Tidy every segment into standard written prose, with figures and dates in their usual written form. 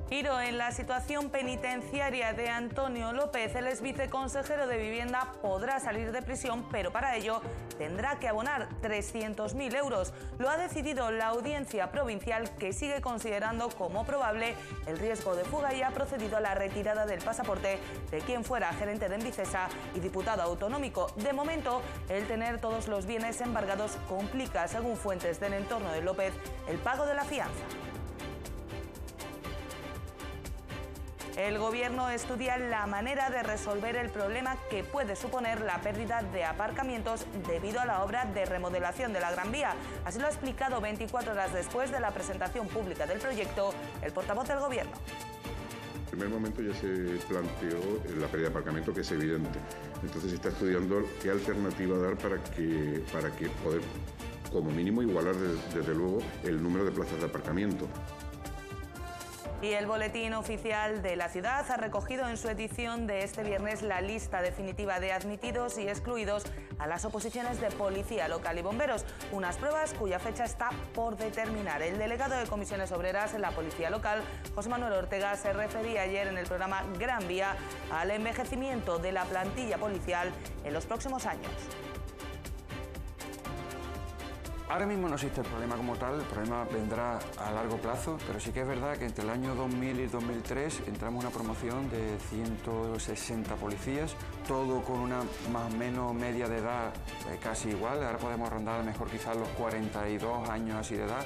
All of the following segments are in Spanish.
Giro en la situación penitenciaria de Antonio López. El exviceconsejero de Vivienda podrá salir de prisión, pero para ello tendrá que abonar 300.000 euros. Lo ha decidido la Audiencia Provincial, que sigue considerando como probable el riesgo de fuga y ha procedido a la retirada del pasaporte de quien fuera gerente de Envicesa y diputado autonómico. De momento, el tener todos los bienes embargados complica, según fuentes del entorno de López, el pago de la fianza. El Gobierno estudia la manera de resolver el problema que puede suponer la pérdida de aparcamientos debido a la obra de remodelación de la Gran Vía. Así lo ha explicado 24 horas después de la presentación pública del proyecto el portavoz del Gobierno. En primer momento ya se planteó la pérdida de aparcamiento, que es evidente. Entonces se está estudiando qué alternativa dar para que poder, como mínimo, igualar desde luego el número de plazas de aparcamiento. Y el Boletín Oficial de la Ciudad ha recogido en su edición de este viernes la lista definitiva de admitidos y excluidos a las oposiciones de Policía Local y Bomberos, unas pruebas cuya fecha está por determinar. El delegado de Comisiones Obreras en la Policía Local, José Manuel Ortega, se refería ayer en el programa Gran Vía al envejecimiento de la plantilla policial en los próximos años. Ahora mismo no existe el problema como tal, el problema vendrá a largo plazo, pero sí que es verdad que entre el año 2000 y 2003 entramos en una promoción de 160 policías, todo con una más o menos media de edad casi igual. Ahora podemos rondar a lo mejor quizás los 42 años así de edad.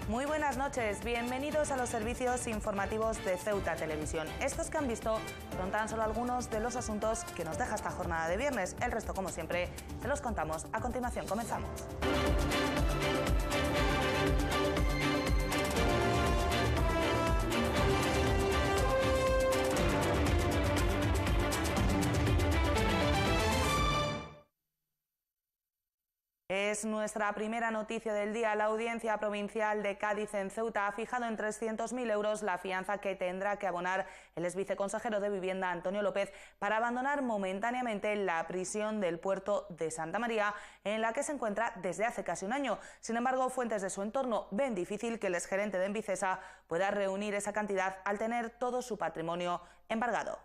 Muy buenas noches, bienvenidos a los servicios informativos de Ceuta Televisión. Estos que han visto son tan solo algunos de los asuntos que nos deja esta jornada de viernes. El resto, como siempre, se los contamos a continuación. Comenzamos. Es nuestra primera noticia del día. La Audiencia Provincial de Cádiz en Ceuta ha fijado en 300.000 euros la fianza que tendrá que abonar el exviceconsejero de Vivienda, Antonio López, para abandonar momentáneamente la prisión del puerto de Santa María, en la que se encuentra desde hace casi un año. Sin embargo, fuentes de su entorno ven difícil que el exgerente de Envicesa pueda reunir esa cantidad al tener todo su patrimonio embargado.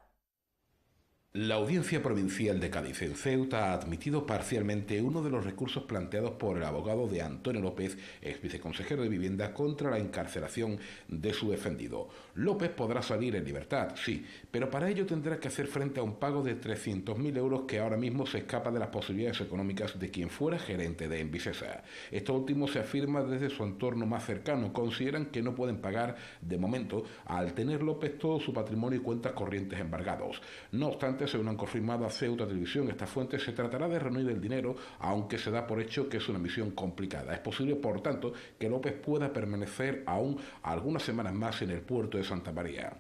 La Audiencia Provincial de Cádiz en Ceuta ha admitido parcialmente uno de los recursos planteados por el abogado de Antonio López, ex viceconsejero de Vivienda, contra la encarcelación de su defendido. López podrá salir en libertad, sí, pero para ello tendrá que hacer frente a un pago de 300.000 euros que ahora mismo se escapa de las posibilidades económicas de quien fuera gerente de Envicesa. Esto último se afirma desde su entorno más cercano. Consideran que no pueden pagar de momento al tener López todo su patrimonio y cuentas corrientes embargados. No obstante, según han confirmado a Ceuta Televisión estas fuentes, se tratará de reunir el dinero, aunque se da por hecho que es una misión complicada. Es posible, por tanto, que López pueda permanecer aún algunas semanas más en el puerto de Santa María.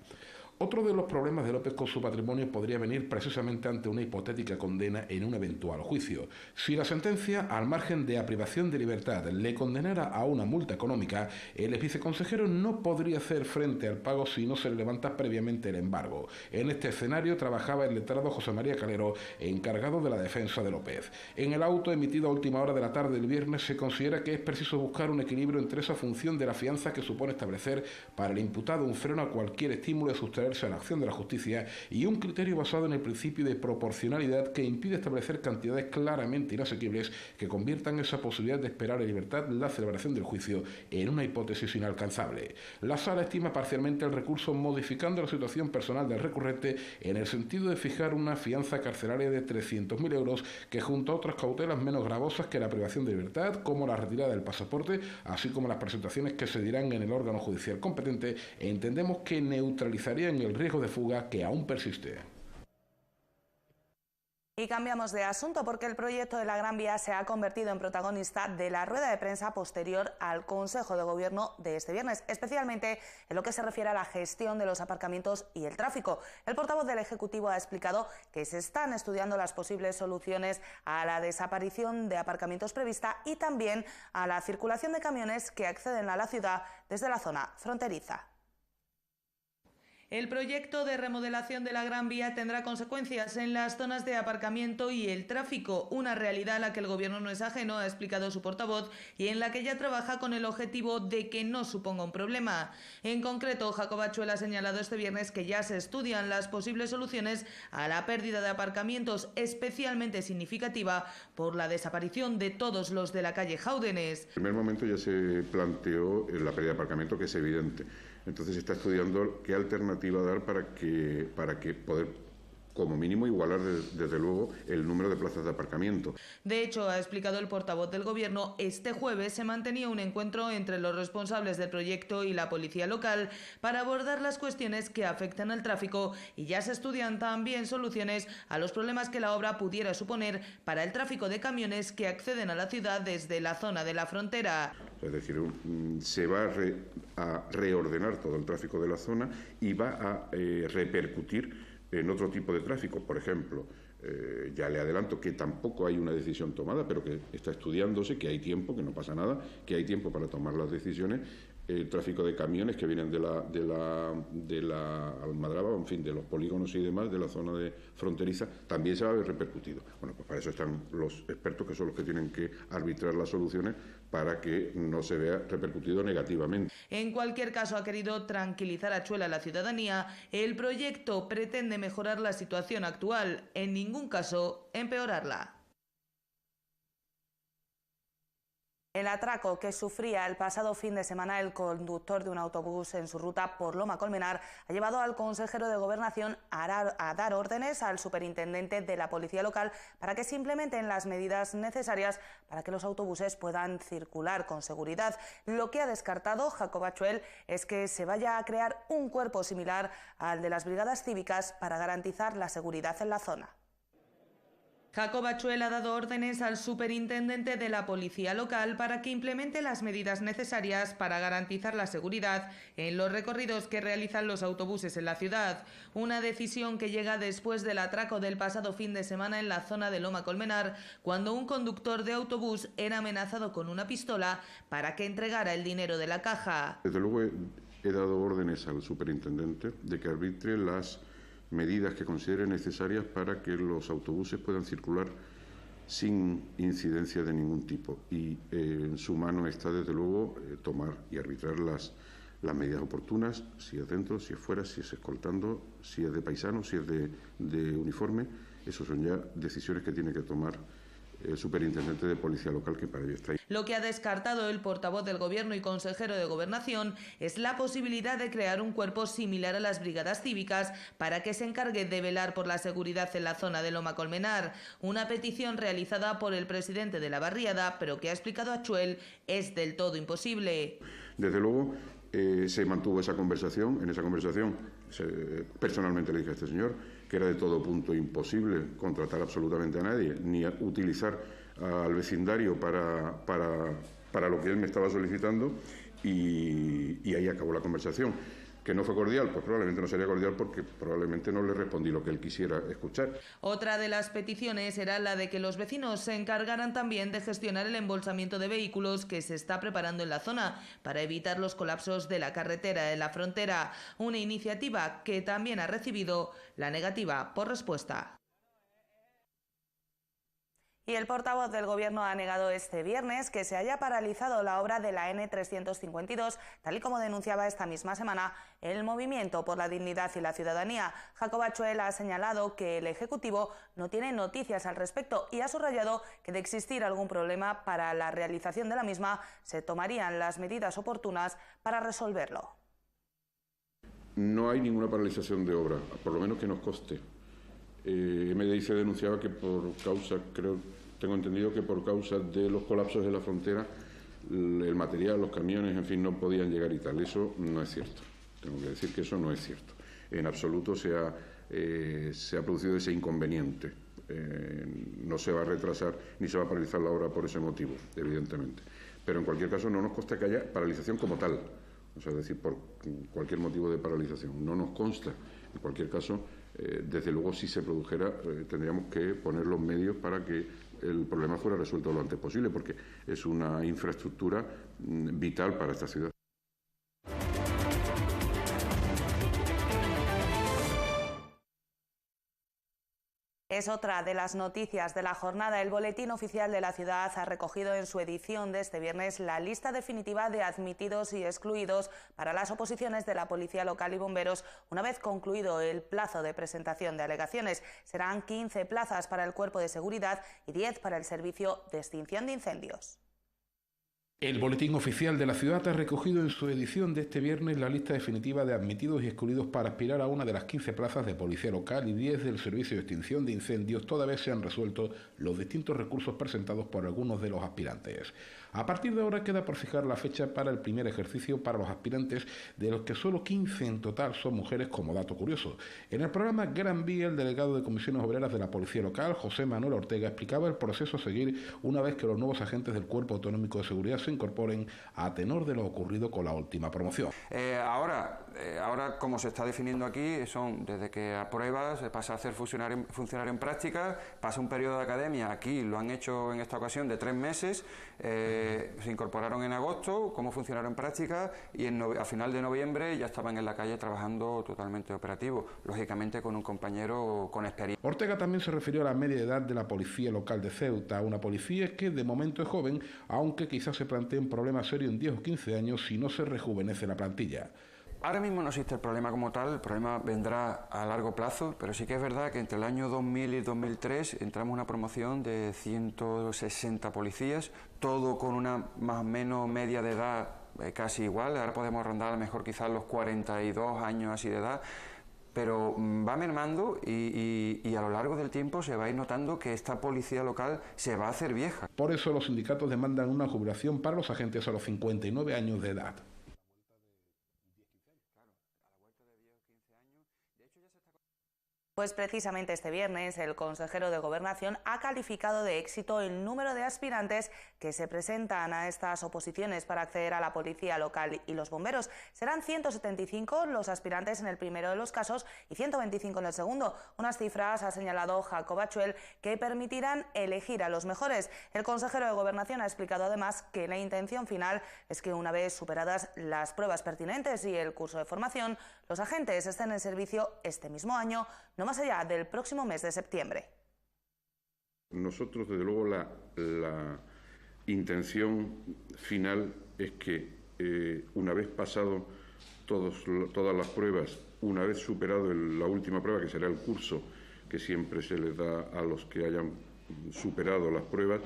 Otro de los problemas de López con su patrimonio podría venir precisamente ante una hipotética condena en un eventual juicio. Si la sentencia, al margen de privación de libertad, le condenara a una multa económica, el viceconsejero no podría hacer frente al pago si no se le levanta previamente el embargo. En este escenario trabajaba el letrado José María Calero, encargado de la defensa de López. En el auto emitido a última hora de la tarde del viernes se considera que es preciso buscar un equilibrio entre esa función de la fianza que supone establecer para el imputado un freno a cualquier estímulo de sustraerse a la acción de la justicia y un criterio basado en el principio de proporcionalidad que impide establecer cantidades claramente inasequibles que conviertan esa posibilidad de esperar en libertad la celebración del juicio en una hipótesis inalcanzable. La Sala estima parcialmente el recurso modificando la situación personal del recurrente en el sentido de fijar una fianza carcelaria de 300.000 euros que, junto a otras cautelas menos gravosas que la privación de libertad, como la retirada del pasaporte, así como las presentaciones que se dirán en el órgano judicial competente, entendemos que neutralizarían el riesgo de fuga que aún persiste. Y cambiamos de asunto porque el proyecto de la Gran Vía se ha convertido en protagonista de la rueda de prensa posterior al Consejo de Gobierno de este viernes, especialmente en lo que se refiere a la gestión de los aparcamientos y el tráfico. El portavoz del Ejecutivo ha explicado que se están estudiando las posibles soluciones a la desaparición de aparcamientos prevista y también a la circulación de camiones que acceden a la ciudad desde la zona fronteriza. El proyecto de remodelación de la Gran Vía tendrá consecuencias en las zonas de aparcamiento y el tráfico, una realidad a la que el Gobierno no es ajeno, ha explicado su portavoz, y en la que ya trabaja con el objetivo de que no suponga un problema. En concreto, Jacob Achuel ha señalado este viernes que ya se estudian las posibles soluciones a la pérdida de aparcamientos, especialmente significativa por la desaparición de todos los de la calle Jáudenes. En el primer momento ya se planteó la pérdida de aparcamiento, que es evidente. Entonces se está estudiando qué alternativa dar para que poder, como mínimo, igualar desde luego el número de plazas de aparcamiento. De hecho, ha explicado el portavoz del Gobierno, este jueves se mantenía un encuentro entre los responsables del proyecto y la policía local para abordar las cuestiones que afectan al tráfico, y ya se estudian también soluciones a los problemas que la obra pudiera suponer para el tráfico de camiones que acceden a la ciudad desde la zona de la frontera. Es decir, se va a reordenar todo el tráfico de la zona y va a repercutir en otro tipo de tráfico. Por ejemplo, ya le adelanto que tampoco hay una decisión tomada, pero que está estudiándose, que hay tiempo, que no pasa nada, que hay tiempo para tomar las decisiones. El tráfico de camiones que vienen de la Almadraba, en fin, de los polígonos y demás, de la zona de fronteriza, también se va a ver repercutido. Bueno, pues para eso están los expertos, que son los que tienen que arbitrar las soluciones para que no se vea repercutido negativamente. En cualquier caso, ha querido tranquilizar a Achuel a la ciudadanía. El proyecto pretende mejorar la situación actual, en ningún caso empeorarla. El atraco que sufría el pasado fin de semana el conductor de un autobús en su ruta por Loma Colmenar ha llevado al consejero de Gobernación a dar órdenes al superintendente de la policía local para que se implementen las medidas necesarias para que los autobuses puedan circular con seguridad. Lo que ha descartado Jacob Achuel es que se vaya a crear un cuerpo similar al de las brigadas cívicas para garantizar la seguridad en la zona. Jacob Achuel ha dado órdenes al superintendente de la policía local para que implemente las medidas necesarias para garantizar la seguridad en los recorridos que realizan los autobuses en la ciudad. Una decisión que llega después del atraco del pasado fin de semana en la zona de Loma Colmenar, cuando un conductor de autobús era amenazado con una pistola para que entregara el dinero de la caja. Desde luego he dado órdenes al superintendente de que arbitre las medidas que considere necesarias para que los autobuses puedan circular sin incidencia de ningún tipo, y en su mano está desde luego tomar y arbitrar las medidas oportunas, si es dentro, si es fuera, si es escoltando, si es de paisano, si es de uniforme. Esas son ya decisiones que tiene que tomar el superintendente de policía local, que para ello está ahí. Lo que ha descartado el portavoz del Gobierno y consejero de Gobernación es la posibilidad de crear un cuerpo similar a las brigadas cívicas para que se encargue de velar por la seguridad en la zona de Loma Colmenar. Una petición realizada por el presidente de la barriada, pero que ha explicado Achuel es del todo imposible. Desde luego se mantuvo esa conversación. En esa conversación personalmente le dije a este señor que era de todo punto imposible contratar absolutamente a nadie, ni utilizar al vecindario para lo que él me estaba solicitando, y ahí acabó la conversación. Que no fue cordial, pues probablemente no sería cordial porque probablemente no le respondí lo que él quisiera escuchar. Otra de las peticiones era la de que los vecinos se encargaran también de gestionar el embolsamiento de vehículos que se está preparando en la zona para evitar los colapsos de la carretera de la frontera, una iniciativa que también ha recibido la negativa por respuesta. Y el portavoz del Gobierno ha negado este viernes que se haya paralizado la obra de la N352, tal y como denunciaba esta misma semana el Movimiento por la Dignidad y la Ciudadanía. Jacob Achuel ha señalado que el Ejecutivo no tiene noticias al respecto y ha subrayado que de existir algún problema para la realización de la misma se tomarían las medidas oportunas para resolverlo. No hay ninguna paralización de obra, por lo menos que nos conste. MDI se denunciaba que por causa, tengo entendido que por causa de los colapsos de la frontera, el material, los camiones, en fin, no podían llegar y tal. Eso no es cierto. Tengo que decir que eso no es cierto. En absoluto se ha producido ese inconveniente. No se va a retrasar ni se va a paralizar la obra por ese motivo, evidentemente. Pero en cualquier caso no nos consta que haya paralización como tal. O sea, es decir, por cualquier motivo de paralización. No nos consta. En cualquier caso, desde luego, si se produjera, tendríamos que poner los medios para que el problema fuera resuelto lo antes posible, porque es una infraestructura vital para esta ciudad. Es otra de las noticias de la jornada. El Boletín Oficial de la Ciudad ha recogido en su edición de este viernes la lista definitiva de admitidos y excluidos para las oposiciones de la Policía Local y Bomberos una vez concluido el plazo de presentación de alegaciones. Serán 15 plazas para el Cuerpo de Seguridad y 10 para el Servicio de Extinción de Incendios. El Boletín Oficial de la Ciudad ha recogido en su edición de este viernes la lista definitiva de admitidos y excluidos para aspirar a una de las 15 plazas de Policía Local y 10 del Servicio de Extinción de Incendios, toda vez se han resuelto los distintos recursos presentados por algunos de los aspirantes. A partir de ahora queda por fijar la fecha para el primer ejercicio para los aspirantes, de los que solo 15 en total son mujeres, como dato curioso. En el programa Gran Vía, el delegado de Comisiones Obreras de la Policía Local, José Manuel Ortega, explicaba el proceso a seguir una vez que los nuevos agentes del Cuerpo Autonómico de Seguridad se incorporen a tenor de lo ocurrido con la última promoción. Ahora, como se está definiendo aquí, son desde que apruebas, pasa a ser funcionario en práctica, pasa un periodo de academia, aquí lo han hecho en esta ocasión de 3 meses, se incorporaron en agosto como funcionario en práctica y a final de noviembre ya estaban en la calle trabajando totalmente operativo, lógicamente con un compañero con experiencia. Ortega también se refirió a la media edad de la Policía Local de Ceuta, una policía que de momento es joven, aunque quizás se plantee un problema serio en 10 o 15 años si no se rejuvenece la plantilla. Ahora mismo no existe el problema como tal, el problema vendrá a largo plazo, pero sí que es verdad que entre el año 2000 y 2003 entramos en una promoción de 160 policías, todo con una más o menos media de edad casi igual, ahora podemos rondar a lo mejor quizás los 42 años así de edad, pero va mermando y a lo largo del tiempo se va a ir notando que esta policía local se va a hacer vieja. Por eso los sindicatos demandan una jubilación para los agentes a los 59 años de edad. Pues precisamente este viernes el consejero de Gobernación ha calificado de éxito el número de aspirantes que se presentan a estas oposiciones para acceder a la Policía Local y los bomberos. Serán 175 los aspirantes en el primero de los casos y 125 en el segundo. Unas cifras, ha señalado Jacob Achuel, que permitirán elegir a los mejores. El consejero de Gobernación ha explicado además que la intención final es que una vez superadas las pruebas pertinentes y el curso de formación, los agentes estén en servicio este mismo año, no más allá del próximo mes de septiembre. Nosotros, desde luego, la intención final es que una vez pasado todas las pruebas, una vez superado la última prueba, que será el curso que siempre se les da a los que hayan superado las pruebas,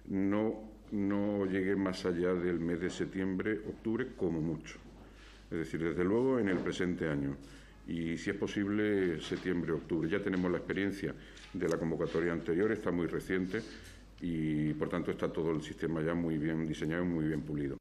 no llegue más allá del mes de septiembre, octubre, como mucho. Es decir, desde luego en el presente año. Y si es posible, septiembre, octubre. Ya tenemos la experiencia de la convocatoria anterior, está muy reciente y por tanto está todo el sistema ya muy bien diseñado y muy bien pulido.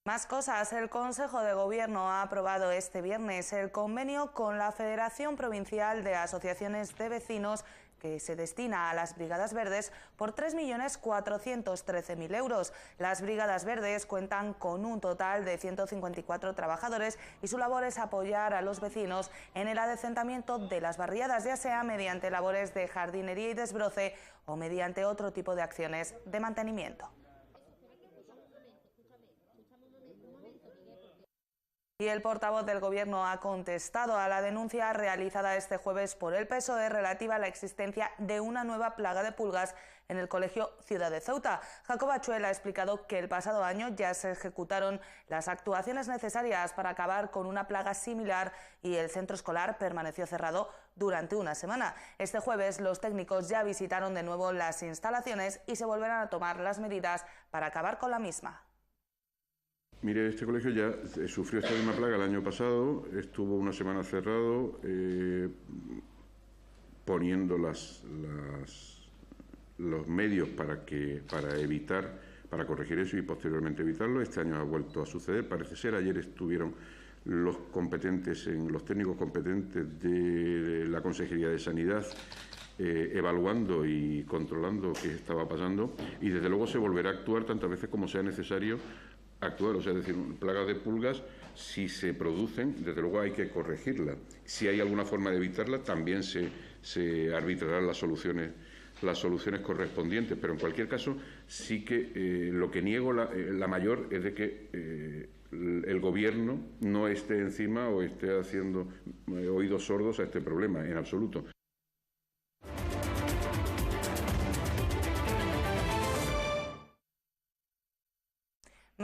Más cosas. El Consejo de Gobierno ha aprobado este viernes el convenio con la Federación Provincial de Asociaciones de Vecinos que se destina a las Brigadas Verdes por 3.413.000 euros. Las Brigadas Verdes cuentan con un total de 154 trabajadores y su labor es apoyar a los vecinos en el adecentamiento de las barriadas, ya sea mediante labores de jardinería y desbroce o mediante otro tipo de acciones de mantenimiento. Y el portavoz del Gobierno ha contestado a la denuncia realizada este jueves por el PSOE relativa a la existencia de una nueva plaga de pulgas en el Colegio Ciudad de Ceuta. Jacob Achuel ha explicado que el pasado año ya se ejecutaron las actuaciones necesarias para acabar con una plaga similar y el centro escolar permaneció cerrado durante una semana. Este jueves los técnicos ya visitaron de nuevo las instalaciones y se volverán a tomar las medidas para acabar con la misma. Mire, este colegio ya sufrió esta misma plaga el año pasado, estuvo una semana cerrado, poniendo los medios para corregir eso y posteriormente evitarlo. Este año ha vuelto a suceder, parece ser. Ayer estuvieron los técnicos competentes de la Consejería de Sanidad evaluando y controlando qué estaba pasando, y desde luego se volverá a actuar tantas veces como sea necesario actuar. O sea, es decir, plagas de pulgas, si se producen, desde luego hay que corregirlas. Si hay alguna forma de evitarla, también se arbitrarán las soluciones correspondientes, pero en cualquier caso sí que lo que niego la mayor es de que el Gobierno no esté encima o esté haciendo oídos sordos a este problema, en absoluto.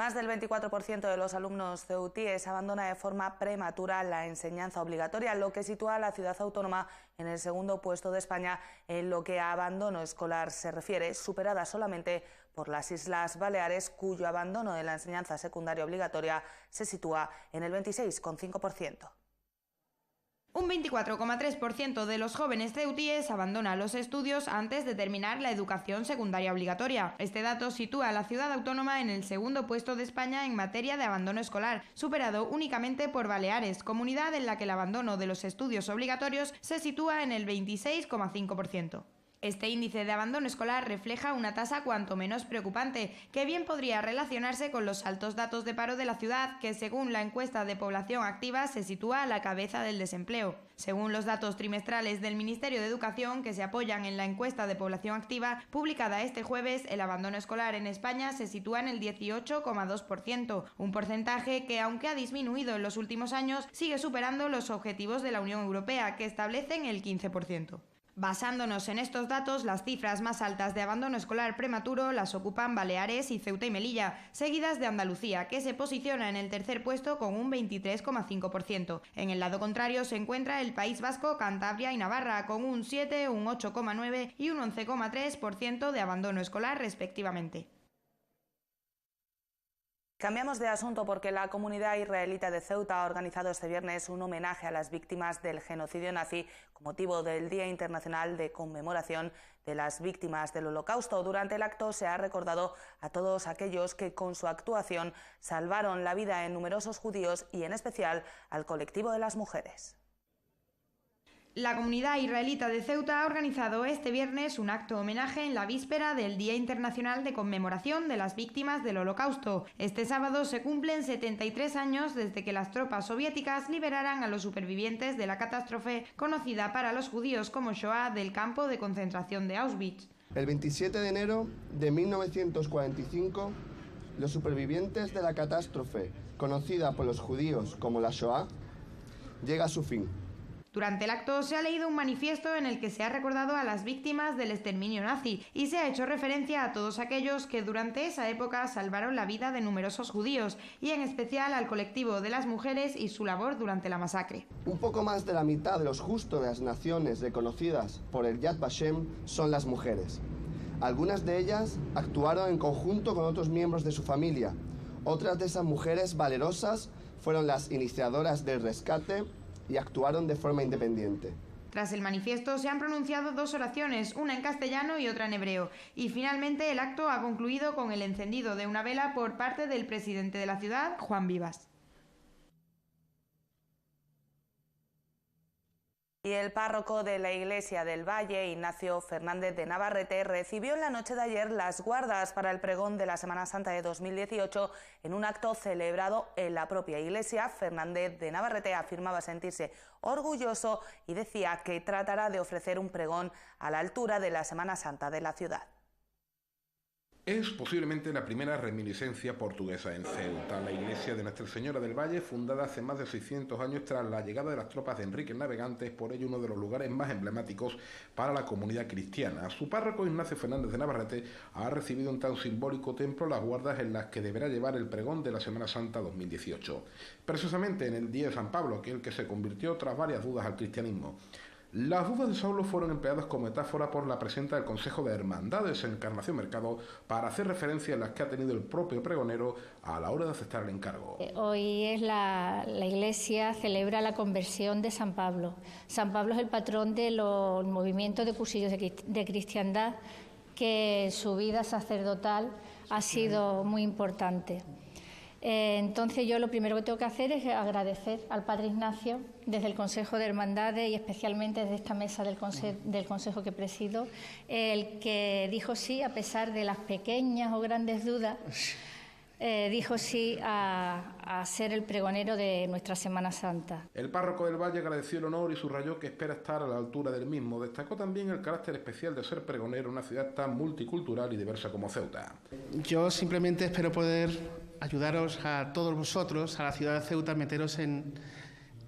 Más del 24% de los alumnos ceutíes abandona de forma prematura la enseñanza obligatoria, lo que sitúa a la ciudad autónoma en el segundo puesto de España en lo que a abandono escolar se refiere, superada solamente por las Islas Baleares, cuyo abandono de la enseñanza secundaria obligatoria se sitúa en el 26,5%. Un 24,3% de los jóvenes ceutíes abandona los estudios antes de terminar la educación secundaria obligatoria. Este dato sitúa a la ciudad autónoma en el segundo puesto de España en materia de abandono escolar, superado únicamente por Baleares, comunidad en la que el abandono de los estudios obligatorios se sitúa en el 26,5%. Este índice de abandono escolar refleja una tasa cuanto menos preocupante, que bien podría relacionarse con los altos datos de paro de la ciudad, que según la encuesta de población activa se sitúa a la cabeza del desempleo. Según los datos trimestrales del Ministerio de Educación, que se apoyan en la encuesta de población activa, publicada este jueves, el abandono escolar en España se sitúa en el 18,2%, un porcentaje que, aunque ha disminuido en los últimos años, sigue superando los objetivos de la Unión Europea, que establecen el 15%. Basándonos en estos datos, las cifras más altas de abandono escolar prematuro las ocupan Baleares y Ceuta y Melilla, seguidas de Andalucía, que se posiciona en el tercer puesto con un 23,5%. En el lado contrario se encuentra el País Vasco, Cantabria y Navarra, con un 7, un 8,9 y un 11,3% de abandono escolar respectivamente. Cambiamos de asunto porque la comunidad israelita de Ceuta ha organizado este viernes un homenaje a las víctimas del genocidio nazi con motivo del Día Internacional de Conmemoración de las Víctimas del Holocausto. Durante el acto se ha recordado a todos aquellos que con su actuación salvaron la vida en numerosos judíos y en especial al colectivo de las mujeres. La comunidad israelita de Ceuta ha organizado este viernes un acto homenaje en la víspera del Día Internacional de Conmemoración de las Víctimas del Holocausto. Este sábado se cumplen 73 años desde que las tropas soviéticas liberaran a los supervivientes de la catástrofe conocida para los judíos como Shoah del campo de concentración de Auschwitz. El 27 de enero de 1945, los supervivientes de la catástrofe conocida por los judíos como la Shoah llega a su fin. Durante el acto se ha leído un manifiesto en el que se ha recordado a las víctimas del exterminio nazi y se ha hecho referencia a todos aquellos que durante esa época salvaron la vida de numerosos judíos y en especial al colectivo de las mujeres y su labor durante la masacre. Un poco más de la mitad de los justos de las naciones reconocidas por el Yad Vashem son las mujeres. Algunas de ellas actuaron en conjunto con otros miembros de su familia. Otras de esas mujeres valerosas fueron las iniciadoras del rescate y actuaron de forma independiente. Tras el manifiesto se han pronunciado dos oraciones, una en castellano y otra en hebreo, y finalmente el acto ha concluido con el encendido de una vela por parte del presidente de la ciudad, Juan Vivas. Y el párroco de la Iglesia del Valle, Ignacio Fernández de Navarrete, recibió en la noche de ayer las guardas para el pregón de la Semana Santa de 2018 en un acto celebrado en la propia iglesia. Fernández de Navarrete afirmaba sentirse orgulloso y decía que tratará de ofrecer un pregón a la altura de la Semana Santa de la ciudad. Es posiblemente la primera reminiscencia portuguesa en Ceuta. La iglesia de Nuestra Señora del Valle, fundada hace más de 600 años tras la llegada de las tropas de Enrique el Navegante, es por ello uno de los lugares más emblemáticos para la comunidad cristiana. Su párroco, Ignacio Fernández de Navarrete, ha recibido en tan simbólico templo las guardas en las que deberá llevar el pregón de la Semana Santa 2018. Precisamente en el día de San Pablo, aquel que se convirtió tras varias dudas al cristianismo. Las dudas de Saulo fueron empleadas como metáfora por la presidenta del Consejo de Hermandades, Encarnación Mercado, para hacer referencia a las que ha tenido el propio pregonero a la hora de aceptar el encargo. Hoy es la Iglesia celebra la conversión de San Pablo. San Pablo es el patrón de los movimientos de cursillos de cristiandad, que su vida sacerdotal ha sido muy importante. Entonces yo lo primero que tengo que hacer es agradecer al Padre Ignacio desde el Consejo de Hermandades y especialmente desde esta mesa del Consejo que presido, el que dijo sí a pesar de las pequeñas o grandes dudas, dijo sí a ser el pregonero de nuestra Semana Santa. El párroco del Valle agradeció el honor y subrayó que espera estar a la altura del mismo. Destacó también el carácter especial de ser pregonero en una ciudad tan multicultural y diversa como Ceuta. Yo simplemente espero poder ayudaros a todos vosotros, a la ciudad de Ceuta, a meteros en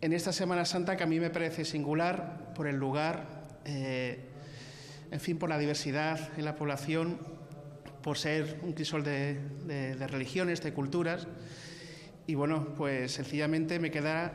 esta Semana Santa que a mí me parece singular por el lugar, en fin, por la diversidad en la población, por ser un crisol de religiones, de culturas. Y bueno, pues sencillamente me queda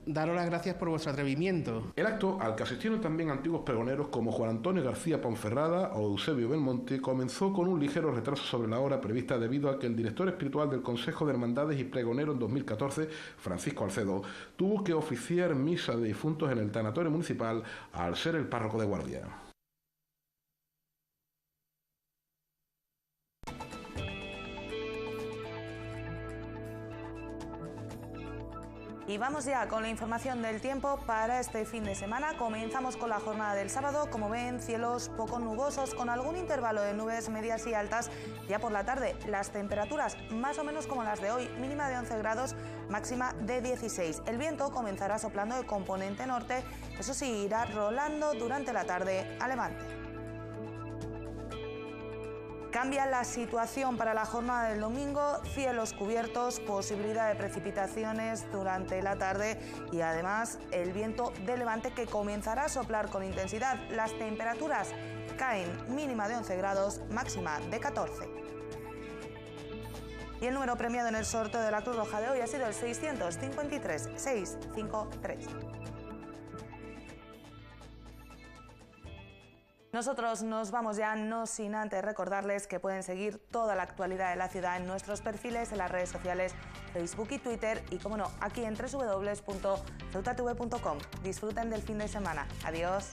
daros las gracias por vuestro atrevimiento. El acto, al que asistieron también antiguos pregoneros como Juan Antonio García Ponferrada o Eusebio Belmonte, comenzó con un ligero retraso sobre la hora prevista debido a que el director espiritual del Consejo de Hermandades y Pregoneros en 2014, Francisco Alcedo, tuvo que oficiar misa de difuntos en el tanatorio municipal al ser el párroco de guardia. Y vamos ya con la información del tiempo para este fin de semana. Comenzamos con la jornada del sábado. Como ven, cielos poco nubosos con algún intervalo de nubes medias y altas. Ya por la tarde, las temperaturas más o menos como las de hoy, mínima de 11 grados, máxima de 16. El viento comenzará soplando de componente norte, eso sí, irá rolando durante la tarde a levante. Cambia la situación para la jornada del domingo, cielos cubiertos, posibilidad de precipitaciones durante la tarde y además el viento de levante que comenzará a soplar con intensidad. Las temperaturas caen, mínima de 11 grados, máxima de 14. Y el número premiado en el sorteo de la Cruz Roja de hoy ha sido el 653-653. Nosotros nos vamos ya, no sin antes recordarles que pueden seguir toda la actualidad de la ciudad en nuestros perfiles en las redes sociales, Facebook y Twitter y, como no, aquí en www.ceutatv.com. Disfruten del fin de semana. Adiós.